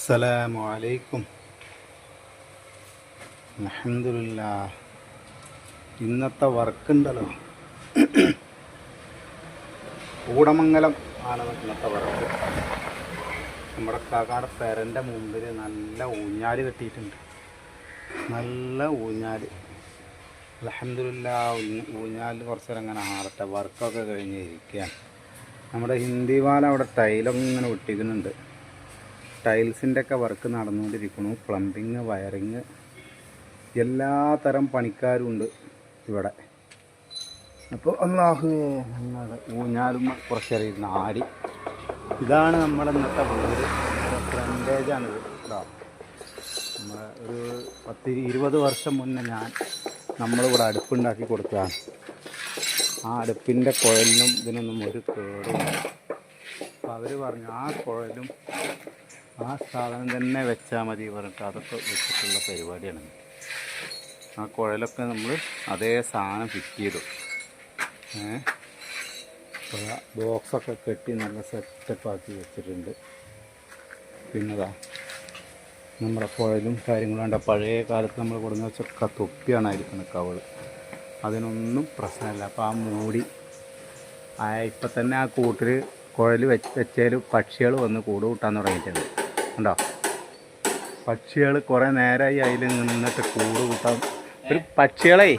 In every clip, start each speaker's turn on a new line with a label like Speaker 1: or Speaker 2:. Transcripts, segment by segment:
Speaker 1: അസ്സലാമു അലൈക്കും. അൽഹംദുലില്ലാഹ്. ഇന്നത്തെ വർക്കുണ്ടല്ലോ, കൂടമംഗലം ആണ് ഇന്നത്തെ വർക്ക്. നമ്മുടെ കാക്കാടെ പെരൻ്റെ മുമ്പിൽ നല്ല ഊഞ്ഞാൽ കെട്ടിയിട്ടുണ്ട്. നല്ല ഊഞ്ഞാൽ. അൽഹംദുലില്ലാഹ്. ഊഞ്ഞാൽ കുറച്ച് നേരം അങ്ങനെ ആടട്ടെ. വർക്കൊക്കെ കഴിഞ്ഞ് ഇരിക്കുകയാണ്. നമ്മുടെ ഹിന്ദി പാലം അവിടെ ടൈലൊക്കെ ഇങ്ങനെ ഒട്ടിക്കുന്നുണ്ട്. ടൈൽസിൻ്റെ ഒക്കെ വർക്ക് നടന്നുകൊണ്ടിരിക്കുന്നു. പ്ലംബിങ്, വയറിങ്, എല്ലാ തരം പണിക്കാരും ഉണ്ട് ഇവിടെ. അപ്പോൾ അല്ലാഹു ഊഞ്ഞാലും കുറച്ചറിയുന്ന ആടി. ഇതാണ് നമ്മുടെ ഇന്നത്തെ വീട്. ഫ്രണ്ടേജാണിത് കേട്ടോ. നമ്മൾ ഒരു 10-20 വർഷം മുന്നേ നമ്മളിവിടെ അടുപ്പുണ്ടാക്കി കൊടുത്തതാണ്. ആ അടുപ്പിൻ്റെ കുഴലിനും ഇതിനൊന്നും ഒരു കേടുമില്ല. അപ്പോൾ അവർ പറഞ്ഞു ആ കുഴലും ആ സാധനം തന്നെ വെച്ചാൽ മതി പറഞ്ഞിട്ട് അതൊക്കെ വെച്ചിട്ടുള്ള പരിപാടിയാണ്. ആ കുഴലൊക്കെ നമ്മൾ അതേ സാധനം ഫിറ്റ് ചെയ്തു. ബോക്സൊക്കെ കെട്ടി നല്ല സെറ്റപ്പാക്കി വെച്ചിട്ടുണ്ട്. പിന്നെതാ നമ്മുടെ കുഴലും കാര്യങ്ങളും ഉണ്ട്. പഴയ കാലത്ത് നമ്മൾ കൊടുന്ന് വെച്ചൊക്കെ തൊപ്പിയാണ് ആയിരിക്കുന്നത് കവള്. അതിനൊന്നും പ്രശ്നമില്ല. അപ്പോൾ ആ മൂടി ഇപ്പം തന്നെ ആ കൂട്ടിൽ കുഴൽ വെച്ചാൽ പക്ഷികൾ വന്ന് കൂട് കൂട്ടാൻ തുടങ്ങിയിട്ടുണ്ട്. ഉണ്ടോ? പക്ഷികൾ കുറേ നേരമായി അതിൽ നിന്നിട്ട് കൂട് കൂട്ടാൻ. ഒരു പക്ഷികളെ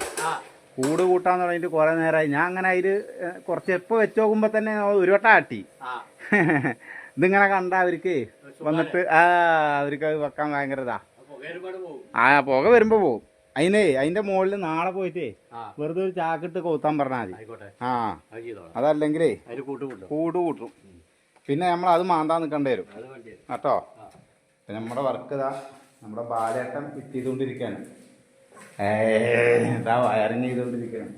Speaker 1: കൂട് കൂട്ടാൻ തുടങ്ങിയിട്ട് കുറേ നേരമായി. ഞാൻ അങ്ങനെ അതിൽ കുറച്ച് എപ്പോൾ വെച്ച് നോക്കുമ്പോൾ തന്നെ ഒരു വട്ടം ആട്ടി. ഇതിങ്ങനെ കണ്ട അവർക്ക് വന്നിട്ട് അവർക്ക് അത് വെക്കാൻ ഭയങ്കര ഇതാ. പുക വരുമ്പോൾ പോകും. അതിൻ്റെ മുകളിൽ നാളെ പോയിട്ടേ വെറുതെ ഒരു ചാക്കിട്ട് കൊത്താൻ പറഞ്ഞാൽ മതി. അതല്ലെങ്കിലേ കൂട് കൂട്ടും. പിന്നെ നമ്മൾ അത് മാന്താൻ നിൽക്കേണ്ടി വരും കേട്ടോ. പിന്നെ നമ്മുടെ വർക്ക് ഇതാ നമ്മുടെ ബാലേട്ടൻ ഫിറ്റ് ചെയ്തുകൊണ്ടിരിക്കുകയാണ്. ഇതാ വയറിങ് ചെയ്തുകൊണ്ടിരിക്കുകയാണ്.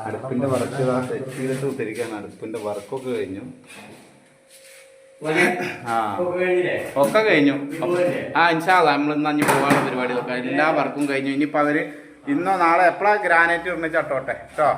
Speaker 1: അടുപ്പിൻ്റെ വർക്ക് ഇതാ സെറ്റ് ചെയ്തിട്ട് വിട്ടിരിക്കുകയാണ്. അടുപ്പിൻ്റെ വർക്കൊക്കെ കഴിഞ്ഞു. ഒക്കെ കഴിഞ്ഞു. ഇൻഷാ അല്ലാഹ് നമ്മൾ ഇന്ന് അഞ്ഞ് പോകാനുള്ള പരിപാടികളൊക്കെ എല്ലാ വർക്കും കഴിഞ്ഞു. ഇനിയിപ്പോൾ അവർ ഇന്നോ നാളെ എപ്പോഴാണ് ഗ്രാനൈറ്റ് ഇടുന്ന ചട്ടോട്ടെ കേട്ടോ.